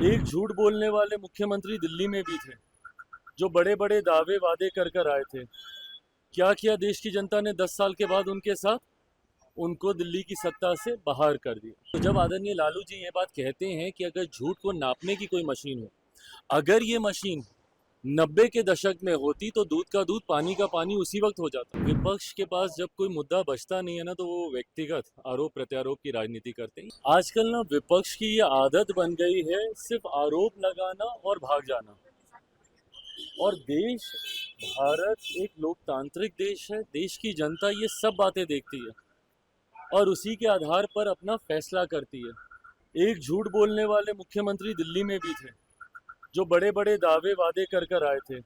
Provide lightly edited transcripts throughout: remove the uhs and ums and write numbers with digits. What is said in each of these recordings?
एक झूठ बोलने वाले मुख्यमंत्री दिल्ली में भी थे, जो बड़े बड़े दावे वादे कर कर आए थे। क्या किया देश की जनता ने 10 साल के बाद उनके साथ? उनको दिल्ली की सत्ता से बाहर कर दिया। तो जब आदरणीय लालू जी ये बात कहते हैं कि अगर झूठ को नापने की कोई मशीन हो, अगर ये मशीन 90 के दशक में होती तो दूध का दूध पानी का पानी उसी वक्त हो जाता। विपक्ष के पास जब कोई मुद्दा बचता नहीं है ना, तो वो व्यक्तिगत आरोप प्रत्यारोप की राजनीति करते हैं। आजकल ना विपक्ष की ये आदत बन गई है सिर्फ आरोप लगाना और भाग जाना। और देश, भारत एक लोकतांत्रिक देश है। देश की जनता ये सब बातें देखती है और उसी के आधार पर अपना फैसला करती है। एक झूठ बोलने वाले मुख्यमंत्री दिल्ली में भी थे, जो बड़े बड़े दावे वादे कर कर आए थे।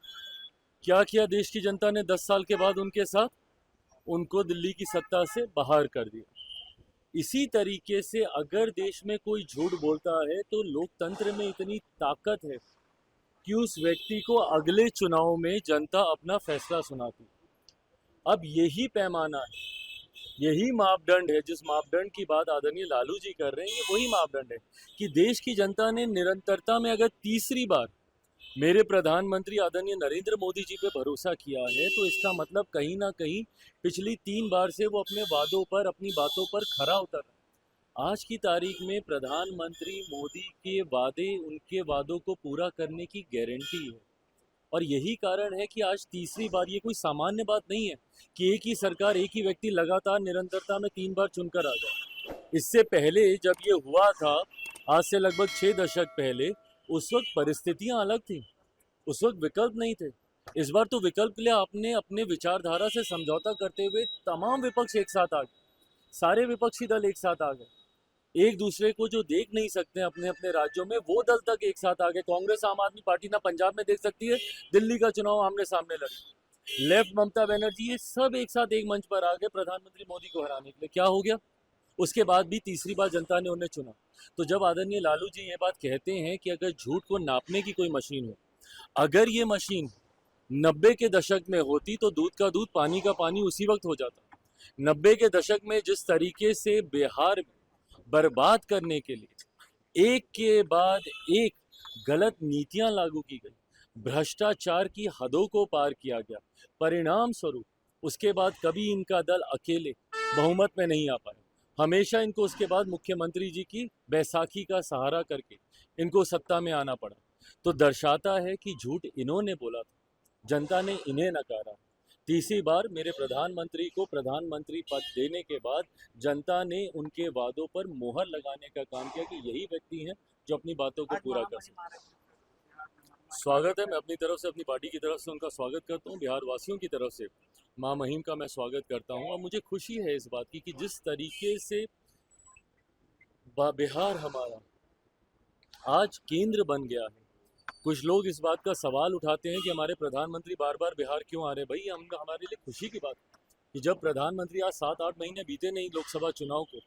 क्या किया देश की जनता ने 10 साल के बाद उनके साथ? उनको दिल्ली की सत्ता से बाहर कर दिया। इसी तरीके से अगर देश में कोई झूठ बोलता है तो लोकतंत्र में इतनी ताकत है कि उस व्यक्ति को अगले चुनाव में जनता अपना फैसला सुनाती। अब यही पैमाना है, यही मापदंड है। जिस मापदंड की बात आदरणीय लालू जी कर रहे हैं, ये वही मापदंड है कि देश की जनता ने निरंतरता में अगर तीसरी बार मेरे प्रधानमंत्री आदरणीय नरेंद्र मोदी जी पे भरोसा किया है, तो इसका मतलब कहीं ना कहीं पिछली 3 बार से वो अपने वादों पर, अपनी बातों पर खरा उतर रहा है। आज की तारीख में प्रधानमंत्री मोदी के वादे, उनके वादों को पूरा करने की गारंटी है। और यही कारण है कि आज तीसरी बार, ये कोई सामान्य बात नहीं है कि एक ही सरकार, एक ही व्यक्ति लगातार निरंतरता में 3 बार चुनकर आ जाए। इससे पहले जब ये हुआ था, आज से लगभग 6 दशक पहले, उस वक्त परिस्थितियां अलग थी, उस वक्त विकल्प नहीं थे। इस बार तो विकल्प के लिए आपने अपने विचारधारा से समझौता करते हुए तमाम विपक्ष एक साथ आ गए, सारे विपक्षी दल एक साथ आ गए। एक दूसरे को जो देख नहीं सकते अपने अपने राज्यों में, वो दल तक एक साथ आ गए। कांग्रेस, आम आदमी पार्टी ना पंजाब में देख सकती है, दिल्ली का चुनाव आमने सामने लड़े। लेफ्ट, ममता बनर्जी, ये सब एक साथ एक मंच पर आ गए प्रधानमंत्री मोदी को हराने के लिए। क्या हो गया? उसके बाद भी तीसरी बार जनता ने उन्हें चुना। तो जब आदरणीय लालू जी ये बात कहते हैं कि अगर झूठ को नापने की कोई मशीन हो, अगर ये मशीन 90 के दशक में होती तो दूध का दूध पानी का पानी उसी वक्त हो जाता। 90 के दशक में जिस तरीके से बिहार में बर्बाद करने के लिए एक के बाद एक गलत नीतियां लागू की गई, भ्रष्टाचार की हदों को पार किया गया, परिणाम स्वरूप उसके बाद कभी इनका दल अकेले बहुमत में नहीं आ पाया। हमेशा इनको उसके बाद मुख्यमंत्री जी की बैसाखी का सहारा करके इनको सत्ता में आना पड़ा। तो दर्शाता है कि झूठ इन्होंने बोला था, जनता ने इन्हें नकारा। तीसरी बार मेरे प्रधानमंत्री को प्रधानमंत्री पद देने के बाद जनता ने उनके वादों पर मोहर लगाने का काम किया कि यही व्यक्ति हैं जो अपनी बातों को पूरा कर सकते। स्वागत है, मैं अपनी तरफ से, अपनी पार्टी की तरफ से उनका स्वागत करता हूँ। बिहार वासियों की तरफ से माँ महिम का मैं स्वागत करता हूँ। और मुझे खुशी है इस बात की कि जिस तरीके से बिहार हमारा आज केंद्र बन गया है। कुछ लोग इस बात का सवाल उठाते हैं कि हमारे प्रधानमंत्री बार बार बिहार क्यों आ रहे हैं। भाई, हमारे लिए खुशी की बात है कि जब प्रधानमंत्री, आज 7-8 महीने बीते नहीं लोकसभा चुनाव को,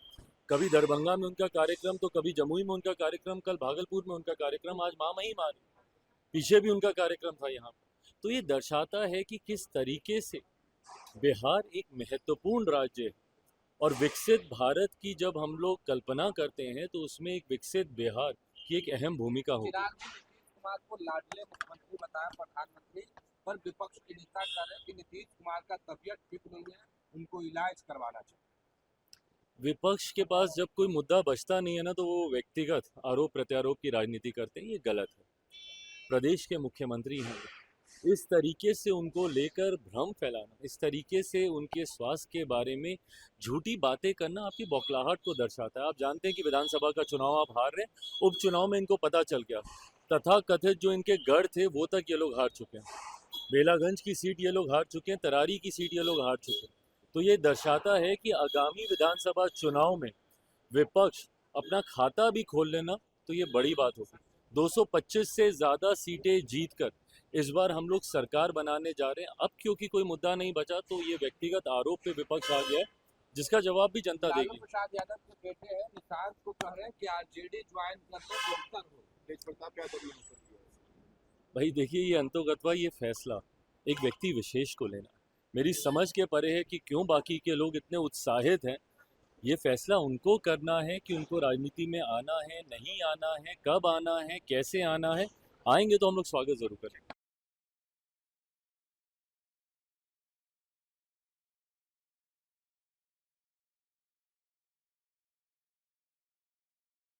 कभी दरभंगा में उनका कार्यक्रम, तो कभी जमुई में उनका कार्यक्रम, कल भागलपुर में उनका कार्यक्रम, आज माँ महिम आ रही, पीछे भी उनका कार्यक्रम था यहाँ पर। तो ये दर्शाता है कि किस तरीके से बिहार एक महत्वपूर्ण राज्य है। और विकसित भारत की जब हम लोग कल्पना करते हैं तो उसमें एक विकसित बिहार की एक अहम भूमिका होगी। चिराग ने नीतीश कुमार को लाडले मुख्यमंत्री बताया प्रधानमंत्री, पर विपक्ष के नेता कह रहे हैं कि नीतीश कुमार का तबीयत ठीक नहीं है, उनको इलाज करवाना चाहिए। विपक्ष के पास जब कोई मुद्दा बचता नहीं है ना, तो वो व्यक्तिगत आरोप प्रत्यारोप की राजनीति करते हैं। ये गलत है। प्रदेश के मुख्यमंत्री हैं, इस तरीके से उनको लेकर भ्रम फैलाना, इस तरीके से उनके स्वास्थ्य के बारे में झूठी बातें करना आपकी बौखलाहट को दर्शाता है। आप जानते हैं कि विधानसभा का चुनाव आप हार रहे हैं, उपचुनाव में इनको पता चल गया, तथा कथित जो इनके गढ़ थे वो तक ये लोग हार चुके हैं। बेलागंज की सीट ये लोग हार चुके हैं, तरारी की सीट ये लोग हार चुके हैं। तो ये दर्शाता है कि आगामी विधानसभा चुनाव में विपक्ष अपना खाता भी खोल लेना तो ये बड़ी बात होगी। 225 से ज़्यादा सीटें जीतकर इस बार हम लोग सरकार बनाने जा रहे हैं। अब क्योंकि कोई मुद्दा नहीं बचा तो ये व्यक्तिगत आरोप पे विपक्ष आ गया है, जिसका जवाब भी जनता देगी। लालू प्रसाद यादव के बेटे हैं निशांत को कह रहे हैं कि आरजेडी ज्वाइन कर ले बेहतर हो। तेज प्रताप यादव ने भाई देखिए, ये अंतोगत्वा, ये फैसला एक व्यक्ति विशेष को लेना है। मेरी समझ के परे है कि क्यों बाकी के लोग इतने उत्साहित हैं ये फैसला उनको करना है कि उनको राजनीति में आना है, नहीं आना है, कब आना है, कैसे आना है। आएंगे तो हम लोग स्वागत ज़रूर करेंगे।